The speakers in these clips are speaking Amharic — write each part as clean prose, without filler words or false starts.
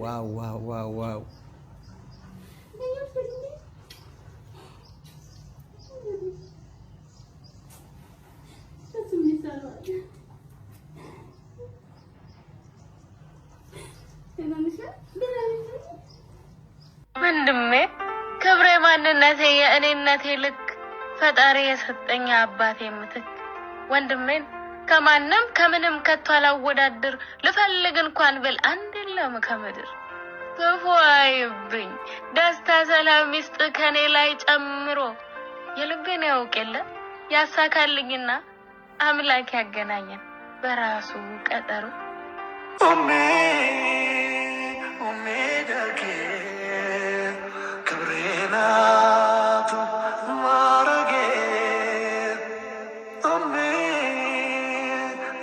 ዋው ዋው ዋው ዋው ወንድሜ ክብሬ ማንነቴ የእኔነቴ ልክ ፈጣሪ የሰጠኝ አባቴ ምትክ ወንድሜን ከማንም ከምንም ከቶ አላወዳድር ልፈልግ እንኳን ብል አንድ የለም ከምድር ክፉ አይብኝ ደስታ ሰላም ሚስጥ ከኔ ላይ ጨምሮ የልቤን ያውቅ የለ ያሳካልኝና አምላክ ያገናኘን በራሱ ቀጠሮ ኦሜ ኦሜ ደጌ ክብሬናቱ ማረጌ ኦሜ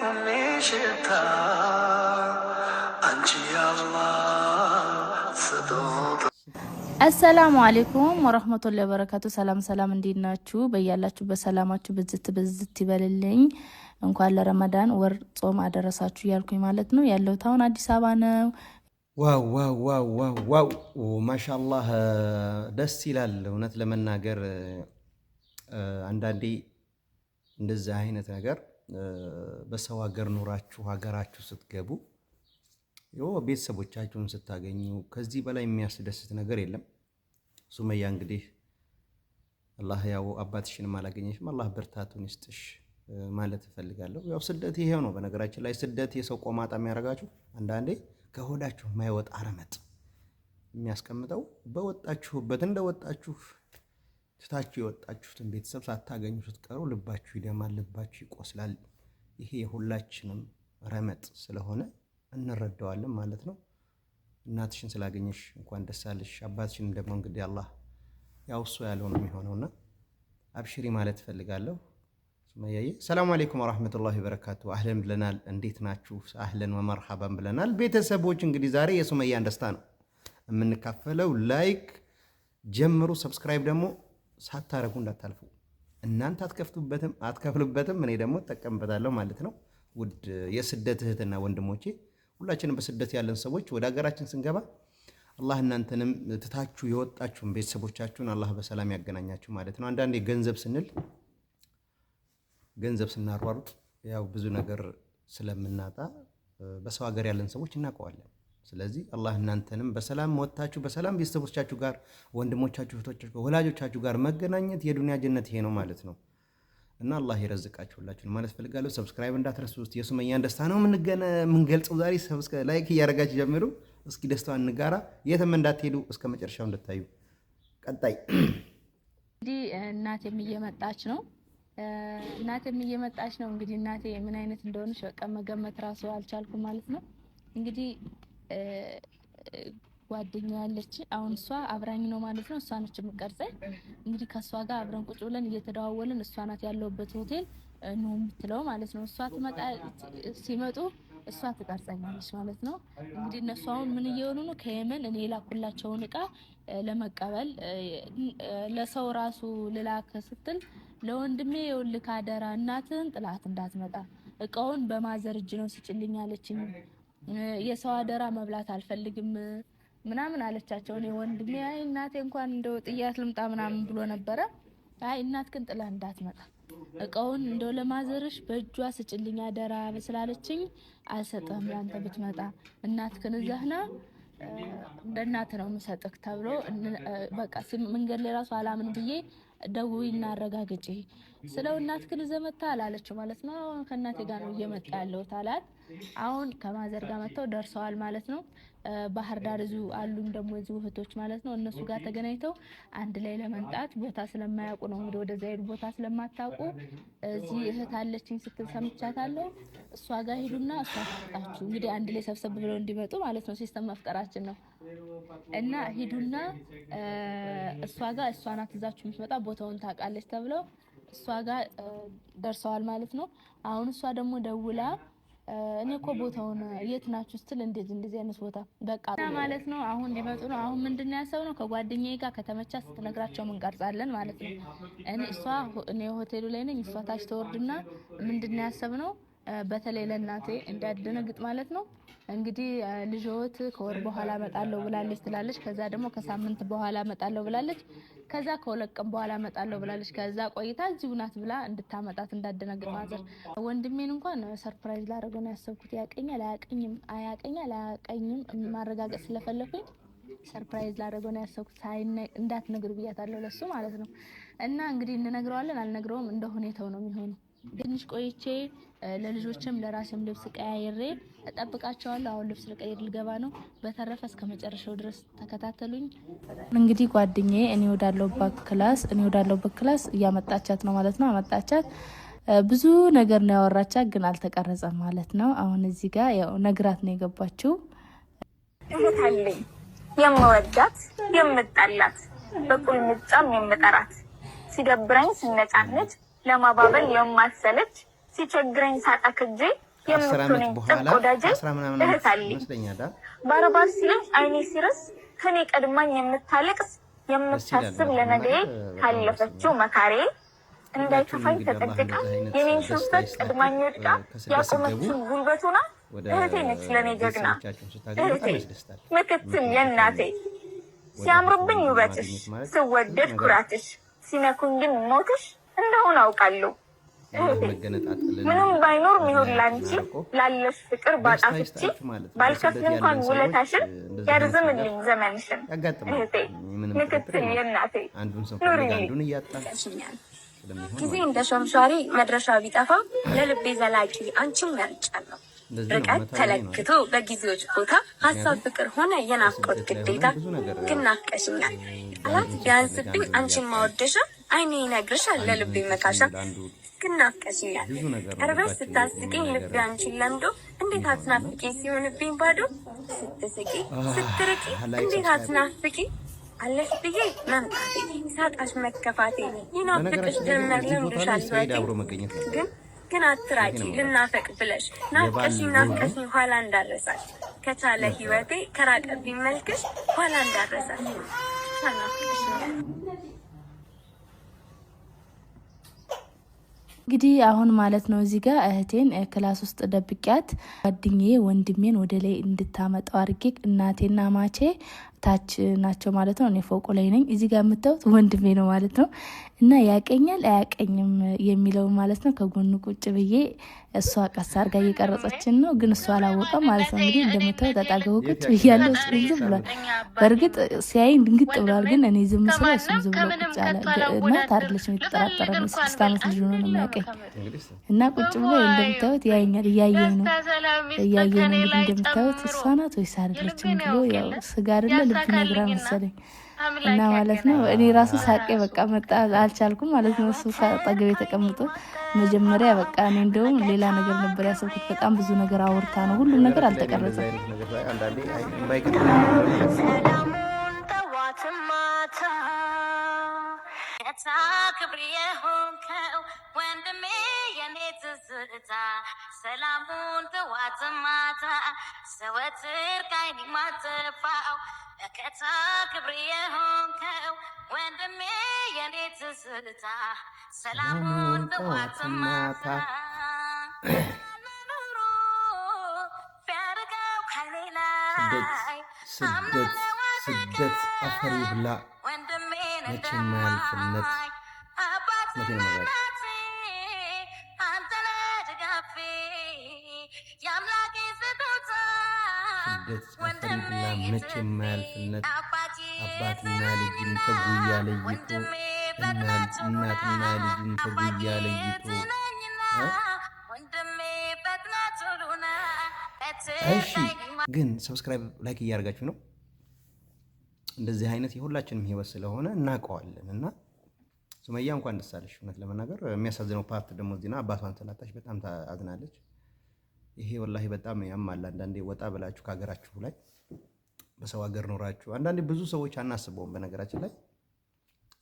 ኦሜ ሽታ አንቺ ያላህ ስጦታ። አሰላሙ አለይኩም ወራህመቱላሂ ወበረካቱ። ሰላም እንዴት ናችሁ? በያላችሁ በሰላማችሁ ብዝት ይበልልኝ። እንኳን ለረመዳን ወር ጾም አደረሳችሁ ያልኩኝ ማለት ነው። ያለሁት አሁን አዲስ አበባ ነው። ዋው ዋው ዋው ዋው ዋው ማሻአላህ ደስ ይላል። እውነት ለመናገር አንዳንዴ እንደዚህ አይነት ነገር በሰው ሀገር ኖራችሁ ሀገራችሁ ስትገቡ ቤተሰቦቻችሁን ስታገኙ ከዚህ በላይ የሚያስደስት ነገር የለም። ሱመያ እንግዲህ አላህ ያው አባትሽንም አላገኘሽም አላህ ብርታቱን ይስጥሽ ማለት እፈልጋለሁ። ያው ስደት ይሄው ነው። በነገራችን ላይ ስደት የሰው ቆማጣ የሚያረጋችሁ አንዳንዴ ከሆዳችሁ ማይወጣ አረመጥ የሚያስቀምጠው በወጣችሁበት እንደወጣችሁ ትታችሁ የወጣችሁትን ቤተሰብ ሳታገኙ ስትቀሩ ልባችሁ ይደማል፣ ልባችሁ ይቆስላል። ይሄ የሁላችንም ረመጥ ስለሆነ እንረዳዋለን ማለት ነው። እናትሽን ስላገኘሽ እንኳን ደስ አለሽ። አባትሽን ደግሞ እንግዲህ አላህ ያው እሱ ያለው ነው የሚሆነውና አብሽሪ ማለት እፈልጋለሁ። ሱመያዬ ሰላም አለይኩም ወራህመቱላሂ ወበረካቱ። አህለን ብለናል። እንዴት ናችሁ? አህለን ወመርሐባን ብለናል። ቤተሰቦች እንግዲህ ዛሬ የሱመያን ደስታ ነው የምንካፈለው። ላይክ ጀምሩ፣ ሰብስክራይብ ደግሞ ሳታረጉ እንዳታልፉ። እናንተ አትከፍሉበትም፣ እኔ ደግሞ እጠቀምበታለሁ ማለት ነው። ውድ የስደት እህትና ወንድሞቼ ሁላችንም በስደት ያለን ሰዎች ወደ ሀገራችን ስንገባ አላህ እናንተንም ትታችሁ የወጣችሁን ቤተሰቦቻችሁን አላህ በሰላም ያገናኛችሁ ማለት ነው። አንዳንዴ ገንዘብ ስናሯሩጥ ያው ብዙ ነገር ስለምናጣ በሰው ሀገር ያለን ሰዎች እናውቀዋለን። ስለዚህ አላህ እናንተንም በሰላም ወጣችሁ በሰላም ቤተሰቦቻችሁ ጋር ወንድሞቻችሁ፣ እህቶቻችሁ፣ ወላጆቻችሁ ጋር መገናኘት የዱንያ ጀነት ይሄ ነው ማለት ነው። እና አላህ ይረዝቃችሁ ሁላችሁን ማለት ፈልጋለሁ። ሰብስክራይብ እንዳትረሱ። የሱመያን ደስታ ነው የምንገልጸው ዛሬ። ሰብስክራይብ ላይክ እያደረጋችሁ ጀምሩ። እስኪ ደስታዋን እንጋራ። የትም እንዳትሄዱ እስከ መጨረሻው እንድታዩ። ቀጣይ እንግዲህ እናቴም እየመጣች ነው። እንግዲህ እናቴ ምን አይነት እንደሆነች በቃ መገመት ራሱ አልቻልኩም ማለት ነው። እንግዲህ ጓደኛ ያለች አሁን እሷ አብራኝ ነው ማለት ነው። እሷ ነች የምትቀርጸኝ። እንግዲህ ከሷ ጋር አብረን ቁጭ ብለን እየተደዋወልን እሷ ናት ያለውበት ሆቴል ነው የምትለው ማለት ነው። እሷ ሲመጡ እሷ ትቀርጸኛለች ማለት ነው። እንግዲህ እነሱ አሁን ምን እየሆኑ ነው? ከየመን እኔ የላኩላቸውን እቃ ለመቀበል ለሰው ራሱ ልላክ ስትል ለወንድሜ የውልክ አደራ እናትህን ጥላት እንዳትመጣ እቃውን በማዘር እጅ ነው ስጭልኝ አለችኝ። የሰው አደራ መብላት አልፈልግም ምናምን አለቻቸው። እኔ ወንድሜ አይ እናቴ እንኳን እንደው ጥያት ልምጣ ምናምን ብሎ ነበረ። አይ እናትክን ጥላ እንዳትመጣ እቃውን እንደው ለማዘርሽ በእጇ ስጭልኝ አደራ ስላለችኝ አልሰጠህም አንተ ብትመጣ እናትክን እዛህና እንደናት ነው የምሰጥክ ተብሎ በቃ መንገድ ላይ ራሱ አላምን ብዬ ደውይና አረጋግጪ ስለው እናትክን ዘመታ አላለች ማለት ነው። ከእናቴ ጋር ነው እየመጣ ያለው ታላት። አሁን ከማዘር ጋር መጥተው ደርሰዋል ማለት ነው። ባህር ዳር እዚሁ አሉን ደግሞ እዚሁ እህቶች ማለት ነው። እነሱ ጋር ተገናኝተው አንድ ላይ ለመንጣት ቦታ ስለማያውቁ ነው እንግዲህ ወደዛ ሄዱ። ቦታ ስለማታውቁ እዚህ እህት አለችኝ ስትል ሰምቻታለሁ። እሷ ጋር ሄዱና እሷ ታጣችሁ እንግዲህ አንድ ላይ ሰብሰብ ብለው እንዲመጡ ማለት ነው። ሲስተም መፍጠራችን ነው እና ሄዱና እሷ ጋር እሷ ናት እዛችሁ የምትመጣ ቦታውን ታውቃለች ተብለው እሷ ጋር ደርሰዋል ማለት ነው። አሁን እሷ ደግሞ ደውላ እኔ እኮ ቦታውን የት ናችሁ ስትል እንደዚህ አይነት ቦታ በቃ ማለት ነው። አሁን ሊመጡ ነው። አሁን ምንድነው ያሰብነው ከጓደኛዬ ጋር ከተመቻ ስትነግራቸው ምን ቀርጻለን ማለት ነው። እኔ ሆቴሉ ላይ ነኝ፣ እሷ ታች ተወርድና ምንድነው ያሰብነው በተለይ ለእናቴ እንዳደነግጥ ማለት ነው። እንግዲህ ልጅዎት ከወር በኋላ መጣለው ብላለች ትላለች። ከዛ ደግሞ ከሳምንት በኋላ መጣለው ብላለች። ከዛ ከሁለት ቀን በኋላ መጣለው ብላለች። ከዛ ቆይታ እዚሁ ናት ብላ እንድታመጣት እንዳደነግጥ ማለት ወንድሜን እንኳን ሰርፕራይዝ ላደርገው ነው ያሰብኩት። አያቀኝም ማረጋገጥ ስለፈለኩኝ ሰርፕራይዝ ላደርገው ነው ያሰብኩት። እንዳትነግር ብያታለሁ ለሱ ማለት ነው። እና እንግዲህ እንነግረዋለን አልነግረውም እንደ ሁኔታው ነው የሚሆነው። ትንሽ ቆይቼ ለልጆችም ለራሴም ልብስ ቀያይሬ እጠብቃቸዋለሁ። አሁን ልብስ ልቀይር ልገባ ነው። በተረፈ እስከ መጨረሻው ድረስ ተከታተሉኝ። እንግዲህ ጓደኛዬ እኔ ወዳለሁበት ክላስ እያመጣቻት ነው ማለት ነው። አመጣቻት። ብዙ ነገር ነው ያወራቻት፣ ግን አልተቀረጸም ማለት ነው። አሁን እዚህ ጋር ያው ነግራት ነው የገባችው። እህት አለኝ የምወዳት የምጣላት በቁልምጫም የምጠራት ሲደብረኝ ስነጫነች ለማባበል የማሰለች ሲቸግረኝ ሳጣ ከጄ የምትሆነኝ ጥብቅ ወዳጄ እህት አለኝ። ባረባር ሲለኝ አይኔ ሲርስ ከኔ ቀድማኝ የምታለቅስ የምታስብ ለነገዬ ካለፈችው መካሬ እንዳይከፋኝ ተጠንቅቃ የኔን ሽንፈት ቀድማኝ ወድቃ ያቆመችው ጉልበቱና እህቴ ነች ለኔ ጀግና እህቴ ምክትል የእናቴ ሲያምርብኝ ውበትሽ ስወደድ ኩራትሽ ሲነኩኝ ግን ሞትሽ እንደሆነ አውቃለሁ። ምንም ባይኖር ሚሆን ላንቺ ላለሽ ፍቅር ባጣፍቺ ባልከፍል እንኳን ውለታሽን ያርዝምልኝ ዘመንሽን እህቴ ምክትል የእናቴ ኑሪልኝ። ጊዜ እንደ ሸምሻሪ መድረሻ ቢጠፋ ለልቤ ዘላቂ አንቺም መርጫለሁ። ርቀት ተለክቶ በጊዜዎች ቦታ ሀሳብ ፍቅር ሆነ የናፍቆት ግዴታ ግን ናፍቀሽኛል። ቃላት ቢያንስብኝ አንቺን ማወደሻ አይኔ ይነግርሻል ለልቤ መካሻ ግን ናፍቀሽኛል። ቀርበሽ ስታስቂኝ ልቤ አንቺን ለምዶ እንዴት አትናፍቂ ሲሆንብኝ ባዶ ስትስቂ ስትርቂ እንዴት አትናፍቂ አለሽ ብዬ መምጣቴ ሳጣሽ መከፋቴ ይናፍቅሽ ጀመር ልምዱሻል ህይወቴ ግን አትራቂ ልናፈቅ ብለሽ ናፍቀሽኝ ኋላ እንዳረሳሽ ከቻለ ህይወቴ ከራቀብኝ መልክሽ ኋላ እንዳረሳሽ ናፍቀሽኛል። እንግዲህ አሁን ማለት ነው እዚህ ጋር እህቴን ክላስ ውስጥ ደብቂያት ጓደኛዬ ወንድሜን ወደ ላይ እንድታመጣው አድርጌ እናቴና ማቼ ታች ናቸው ማለት ነው። እኔ ፎቁ ላይ ነኝ። እዚህ ጋር የምታዩት ወንድሜ ነው ማለት ነው። እና ያቀኛል አያቀኝም የሚለው ማለት ነው። ከጎኑ ቁጭ ብዬ እሷ ቀስ አድርጋ እየቀረጸችን ነው፣ ግን እሷ አላወቀም ማለት ነው። እንግዲህ እንደምታዩት አጠገቡ ቁጭ ብያለሁ። እሱ ዝም ብሏል። በእርግጥ ሲያይኝ ድንግጥ ብሏል፣ ግን እኔ ዝም ስለ እሱም ዝም ብሎ ቁጭ አለ። እና ታድለች የተጠራጠረ ነው። 6 ዓመት ልጅ ሆኖ ነው የሚያቀኝ። እና ቁጭ ብሎ እንደምታዩት ያየኛል። እያየኝ ነው እንግዲህ እንደምታዩት እሷ ናት ወይስ አይደለችም ብሎ ያው ስጋ አይደለ ልብ ነግራ መሰለኝ። እና ማለት ነው እኔ ራሱ ሳቄ በቃ መጣ አልቻልኩም ማለት ነው። እሱ ከአጠገቤ ተቀምጦ መጀመሪያ በቃ እኔ እንደውም ሌላ ነገር ነበር ያሰብኩት። በጣም ብዙ ነገር አውርታ ነው፣ ሁሉም ነገር አልተቀረጸም። ሰላሙን ተዋት ማታ ዘወትር ካይኒ ማጠፋው ለከታ ክብር የሆንከው ወንድሜ የኔ ትዝታ ሰላሙን ተዋት ማታ ኑሮ ቢያርገው ከሌላ ስደት አፈሪ ብላ ወንድሜ መቼም አያልፍለት ስደት አፈሪ ብላ መቼም አያልፍለት አባትና ልጅን ከጉያ ለይቶ እናትና ልጅን ከጉያ ለይቶ። እሺ ግን ሰብስክራይብ ላይክ እያደረጋችሁ ነው። እንደዚህ አይነት የሁላችንም ህይወት ስለሆነ እናውቀዋለን። እና ሱመያ እንኳን ደስ አለሽ። እውነት ለመናገር የሚያሳዝነው ፓርት ደግሞ እዚህና አባቷን ስላጣች በጣም ታዝናለች። ይሄ ወላሂ በጣም ያማል። አንዳንዴ ወጣ ብላችሁ ከሀገራችሁ ላይ በሰው ሀገር ኖራችሁ አንዳንዴ ብዙ ሰዎች አናስበውም። በነገራችን ላይ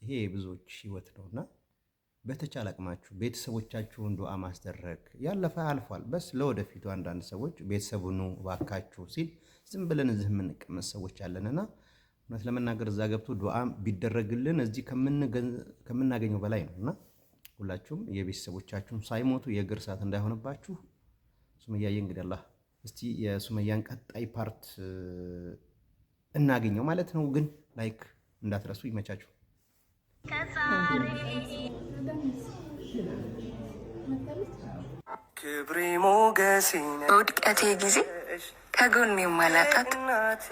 ይሄ ብዙዎች ህይወት ነውና በተቻለ አቅማችሁ ቤተሰቦቻችሁን ዱዓ ማስደረግ። ያለፈ አልፏል። በስ ለወደፊቱ አንዳንድ ሰዎች ቤተሰቡ ነው ባካችሁ ሲል ዝም ብለን እዚህ የምንቀመጥ ሰዎች አለንና እውነት ለመናገር እዛ ገብቶ ዱዓ ቢደረግልን እዚህ ከምናገኘው በላይ ነውና ሁላችሁም የቤተሰቦቻችሁን ሳይሞቱ የእግር ሰዓት እንዳይሆንባችሁ። ሱመያዬ እንግዲህ አላህ እስቲ የሱመያን ቀጣይ ፓርት እናገኘው ማለት ነው። ግን ላይክ እንዳትረሱ። ይመቻችሁ። ክብሬ ሞገሴን በውድቀቴ ጊዜ ከጎን የማላጣት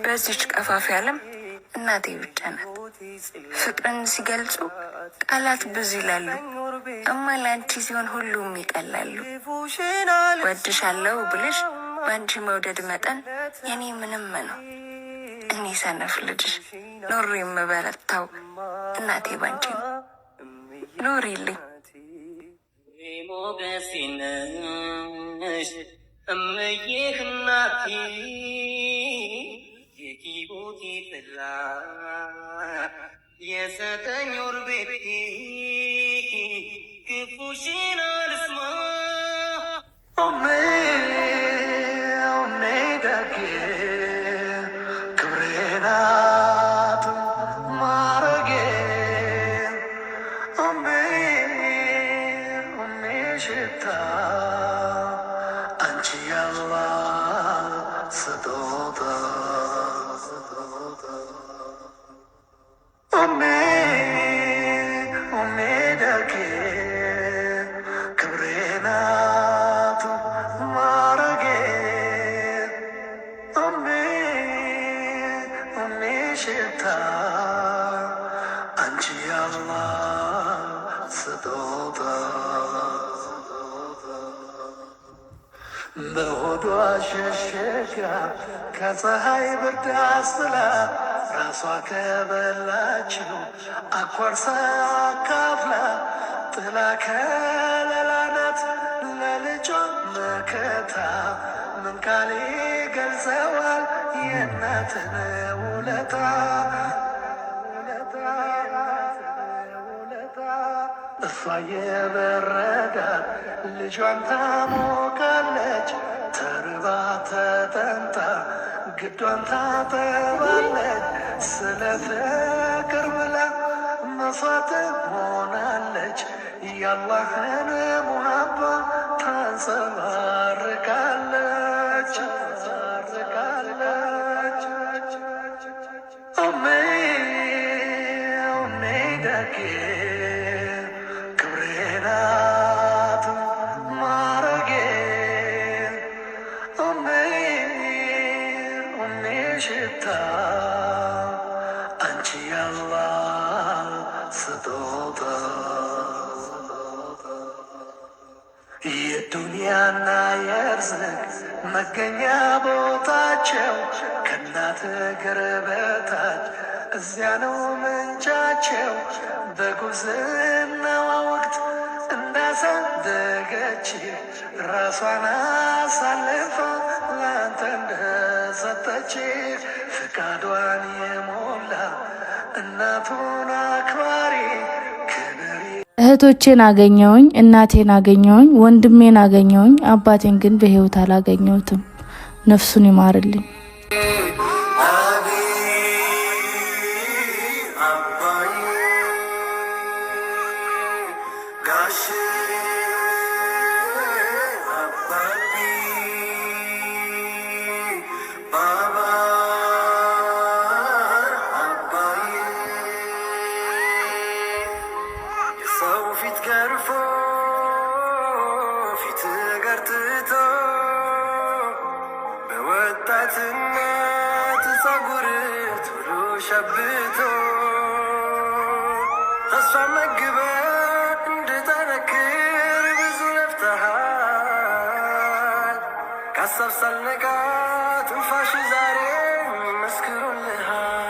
በዚች ቀፋፊ ዓለም እናቴ ብቻ ናት። ፍቅርን ሲገልጹ ቃላት ብዙ ይላሉ፣ እማ ለአንቺ ሲሆን ሁሉም ይቀላሉ። ወድሻለሁ ብለሽ በአንቺ መውደድ መጠን የኔ ምንም ነው። እኔ ሰነፍ ልጅሽ ኖሮ የምበረታው እናቴ ባንቺ ነው። ኑሪልኝ። ሞገሴነሽ እምዬህ እናቴ የኪቦቴ ጥላ የሰጠኝ ወር ቤቴ ክፉሽን አልስማ ኦሜ ኦሜ ደጌ ክብሬ ናት ማረጌ ኦሜ ኦሜ ሽታ አንቺ ያላ ስጦታ ኦሜ ኦሜ ደጌ ክብሬ ናት ማረጌ ኦሜ ኦሜ ሽታ አንቺ ያላ ስጦታ በሆዷ ሸሸጋ ከፀሐይ ብርድ አስጥላ ራሷ ከበላችው አኳርሳ አካፍላ ጥላ ከለላ ናት ለልጇ መከታ። ምን ቃል ገልጸዋል የእናትን ውለታ? እሷ የበረዳት ልጇን ታሞቃለች፣ ተርባ ተጠንታ ግዷን ታጠባለች። ስለ ፍቅር ብላ መስዋዕት ሆናለች። የአላህን ሙሀባ ታንጸባርቃለች። ኦሜ ኦሜ ደጌ ክብሬ ናት ማረጌ ኦሜ ኦሜ ሽታ አንቺ ያላ ስጦታ የዱንያና የርዝቅ መገኛ ቦታቸው ከእናት እግር በታች እዚያ ነው ምንጫቸው። በጉብዝናዋ ወቅት እንዳሳደገች ራሷን አሳልፋ ላንተ እንደሰጠች ፍቃዷን የሞላ እናቱን አክባሪ እህቶቼን አገኘውኝ፣ እናቴን አገኘውኝ፣ ወንድሜን አገኘውኝ። አባቴን ግን በህይወት አላገኘሁትም። ነፍሱን ይማርልኝ። ፊት ገርፎ ፊት ገርትቶ በወጣትነት ጸጉር ቶሎ ሸብቶ ተስፋ መግበ እንድጠነክር ብዙ ለፍተሃል። ካሰብ ሳልነቃ ትንፋሽ ዛሬ መስክሮልሃል።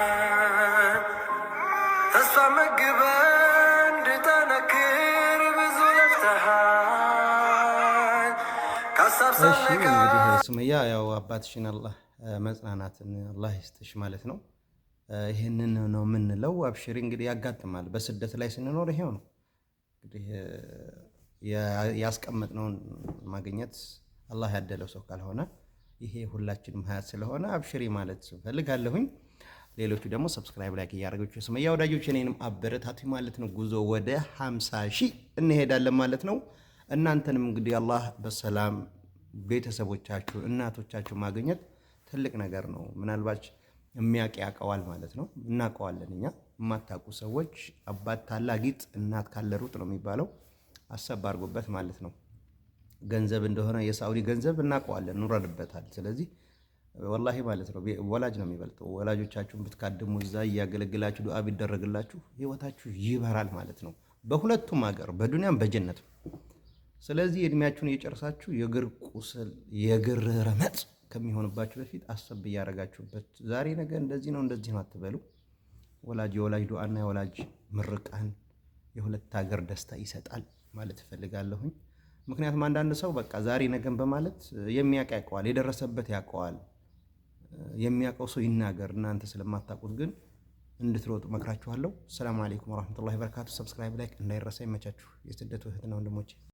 ተስፋ መግበ እሺ እንግዲህ ሱመያ ያው አባትሽን አላህ መጽናናትን አላህ ይስጥሽ ማለት ነው። ይሄንን ነው የምንለው። አብሽሪ እንግዲህ ያጋጥማል። በስደት ላይ ስንኖር ይሄው ነው። እንግዲህ ያስቀመጥነውን ማግኘት አላህ ያደለው ሰው ካልሆነ ይሄ ሁላችንም ሀያት ስለሆነ አብሽሪ ማለት ፈልጋለሁኝ። ሌሎቹ ደግሞ ሰብስክራይብ ላይክ እያደረጋችሁ ሱመያ ወዳጆች እኔንም አበረታቱ ማለት ነው። ጉዞ ወደ 50,000 እንሄዳለን ማለት ነው። እናንተንም እንግዲህ አላህ በሰላም ቤተሰቦቻችሁ እናቶቻችሁ ማግኘት ትልቅ ነገር ነው። ምናልባት የሚያውቅ ያውቀዋል ማለት ነው። እናውቀዋለን እኛ። የማታውቁ ሰዎች አባት ታላጊጥ እናት ካለሩጥ ነው የሚባለው። አሰብ አድርጎበት ማለት ነው። ገንዘብ እንደሆነ የሳውዲ ገንዘብ እናውቀዋለን፣ ኑረንበታል። ስለዚህ ወላሂ ማለት ነው ወላጅ ነው የሚበልጠው። ወላጆቻችሁን ብትካድሙ እዛ እያገለግላችሁ ዱዓ ቢደረግላችሁ ህይወታችሁ ይበራል ማለት ነው። በሁለቱም ሀገር በዱንያም በጀነትም። ስለዚህ እድሜያችሁን እየጨርሳችሁ የእግር ቁስል የእግር ረመጥ ከሚሆንባችሁ በፊት አሰብ እያደረጋችሁበት ዛሬ ነገ እንደዚህ ነው እንደዚህ ነው አትበሉ። ወላጅ የወላጅ ዱዓና የወላጅ ምርቃን የሁለት ሀገር ደስታ ይሰጣል ማለት እፈልጋለሁኝ። ምክንያቱም አንዳንድ ሰው በቃ ዛሬ ነገን በማለት የሚያውቅ ያውቀዋል፣ የደረሰበት ያውቀዋል። የሚያውቀው ሰው ይናገር። እናንተ ስለማታውቁት ግን እንድትሮጡ መክራችኋለሁ። ሰላም አለይኩም ወራህመቱላሂ ወበረካቱ። ሰብስክራይብ ላይክ እንዳይረሳ። ይመቻችሁ የስደቱ እህትና ወንድሞቼ።